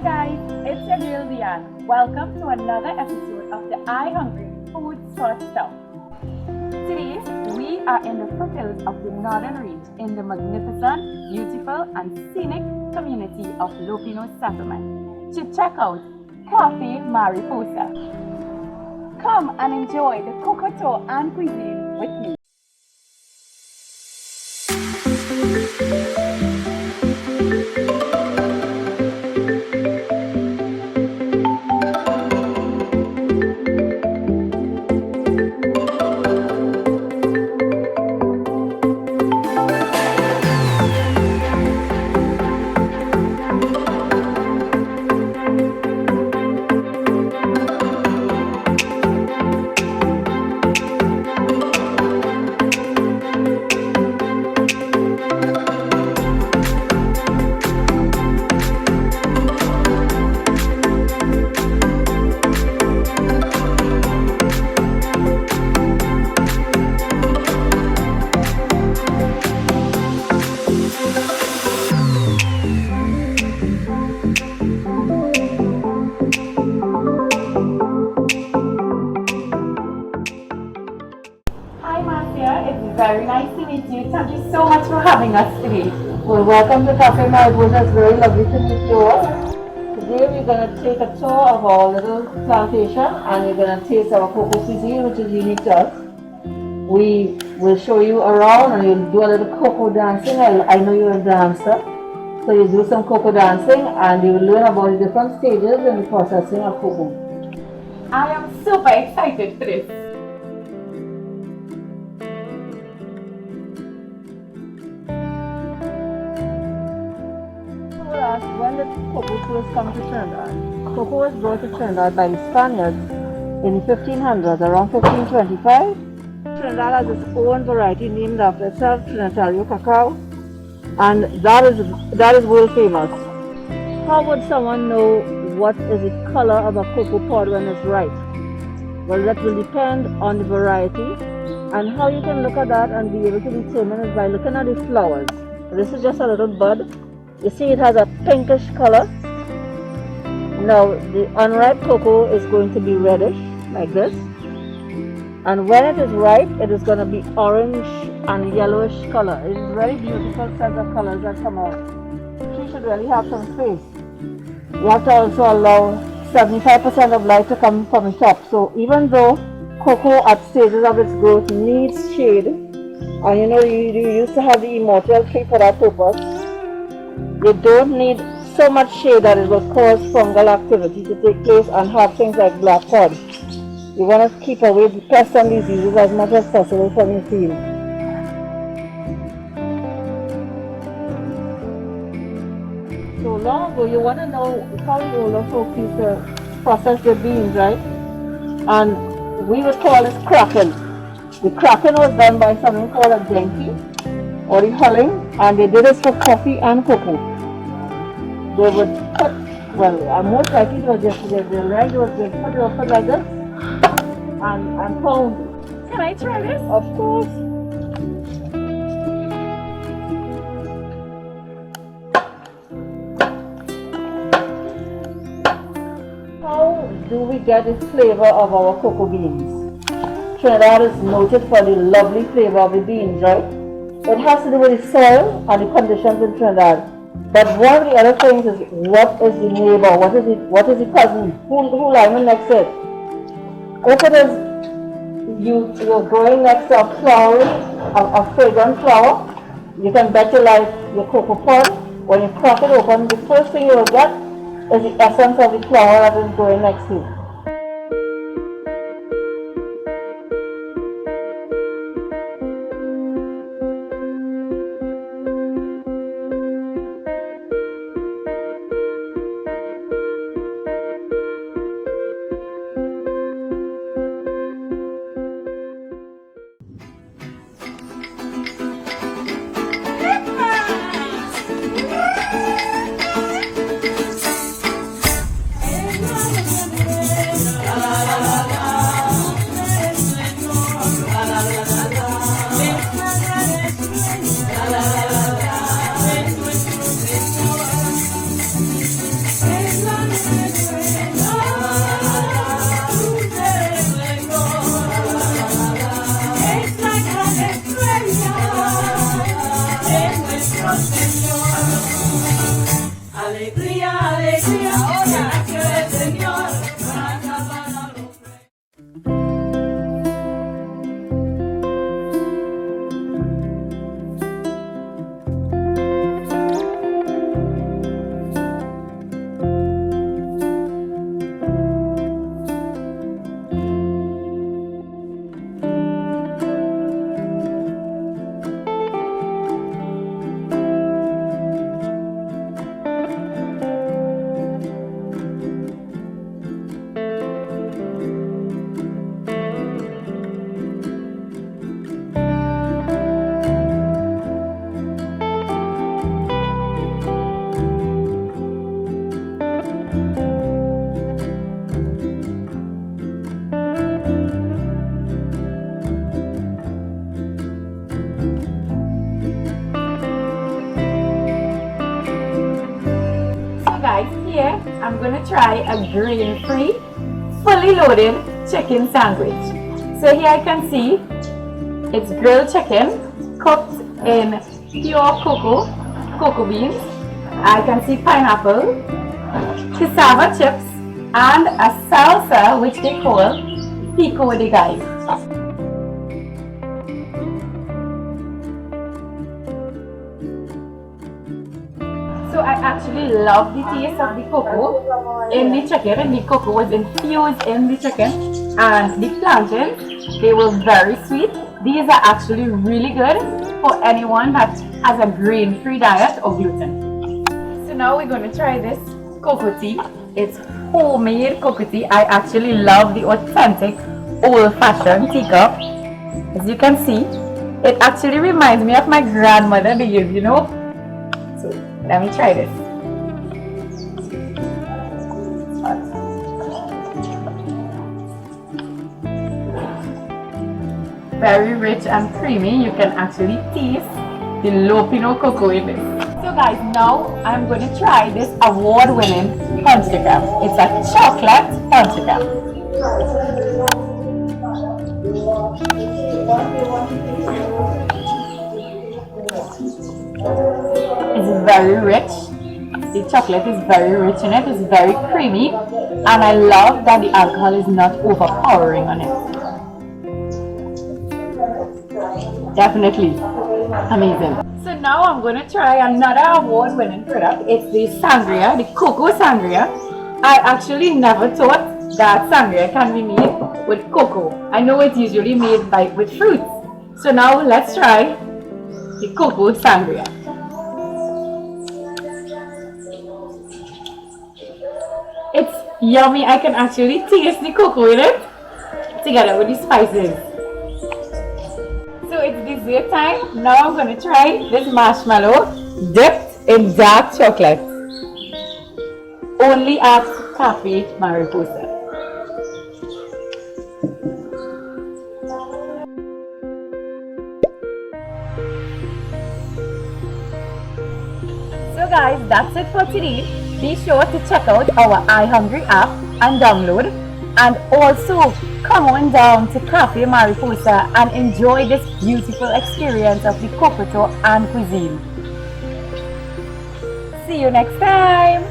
guys, it's your girl Diane. Welcome to another episode of the I Hungry Food for Stuff. Today, we are in the foothills of the Northern Range in the magnificent, beautiful and scenic community of Lopino Settlement to check out Cafe Mariposa. Come and enjoy the cocoto and cuisine with me. It's very nice to meet you. Thank you so much for having us today. Well, welcome to Cafe Mariposa. It's very lovely to meet you all. Today we're going to take a tour of our little plantation and we're going to taste our cocoa cuisine, which is unique to us. We will show you around and you'll do a little cocoa dancing. I know you're a dancer. So you do some cocoa dancing and you will learn about the different stages in the processing of cocoa. I am super excited for this. When did cocoa first come to Trinidad? Cocoa was brought to Trinidad by the Spaniards in the 1500s, around 1525. Trinidad has its own variety named after itself, Trinitario cacao, and that is world famous. How would someone know what is the color of a cocoa pod when it's ripe? Well, that will depend on the variety, and how you can look at that and be able to determine is by looking at the flowers. This is just a little bud. You see it has a pinkish color. Now the unripe cocoa is going to be reddish like this, and when it is ripe it is going to be orange and yellowish color. It is very beautiful set of colors that come out. She should really have some space. You have to also allow 75% of light to come from the top. So even though cocoa at stages of its growth needs shade, and you know you used to have the immortal tree for that purpose, you don't need so much shade that it will cause fungal activity to take place and have things like black pod. You want to keep away the pests and diseases as much as possible from your field. So long ago, you want to know how the older folk used to process the beans, right? And we would call this cracking. The cracking was done by something called a denki or the hulling, and they did this for coffee and cocoa. They would put, well, most likely it was just the leg was they put it up like this and pound. Can I try this? Of course. How do we get the flavor of our cocoa beans? Trinidad is noted for the lovely flavor of the beans, right? It has to do with the soil and the conditions in Trinidad. But one of the other things is what is the neighbor, what is the cousin, who lying next to it. If it is you're growing next to a flower, a fragrant flower, you can bet your life your cocoa pod, when you crack it open, the first thing you will get is the essence of the flower that is growing next to you. Guys, here I'm going to try a grain-free, fully loaded chicken sandwich. So here I can see it's grilled chicken cooked in pure cocoa beans. I can see pineapple, cassava chips, and a salsa which they call pico de gallo. So I actually love the taste of the cocoa in the chicken, and the cocoa was infused in the chicken, and the plantains, they were very sweet. These are actually really good for anyone that has a grain-free diet or gluten. So now we're going to try this cocoa tea. It's homemade cocoa tea. I actually love the authentic old-fashioned teacup. As you can see, it actually reminds me of my grandmother days, you know. So let me try this. Very rich and creamy. You can actually taste the Lopino cocoa in this. So guys, now I'm going to try this award-winning punchicam. It's a chocolate punchicam. It's very rich. The chocolate is very rich in it. It's very creamy, and I love that the alcohol is not overpowering on it. Definitely amazing. So now I'm going to try another award-winning product. It's the sangria, the cocoa sangria. I actually never thought that sangria can be made with cocoa. I know it's usually made with fruits. So now let's try the cocoa sangria. It's yummy. I can actually taste the cocoa in it together with the spices. So it's dessert time. Now I'm going to try this marshmallow dipped in dark chocolate. Only at Cafe Mariposa. So guys, that's it for today. Be sure to check out our iHungry app and download, and also come on down to Cafe Mariposa and enjoy this beautiful experience of the cocoa and cuisine. See you next time!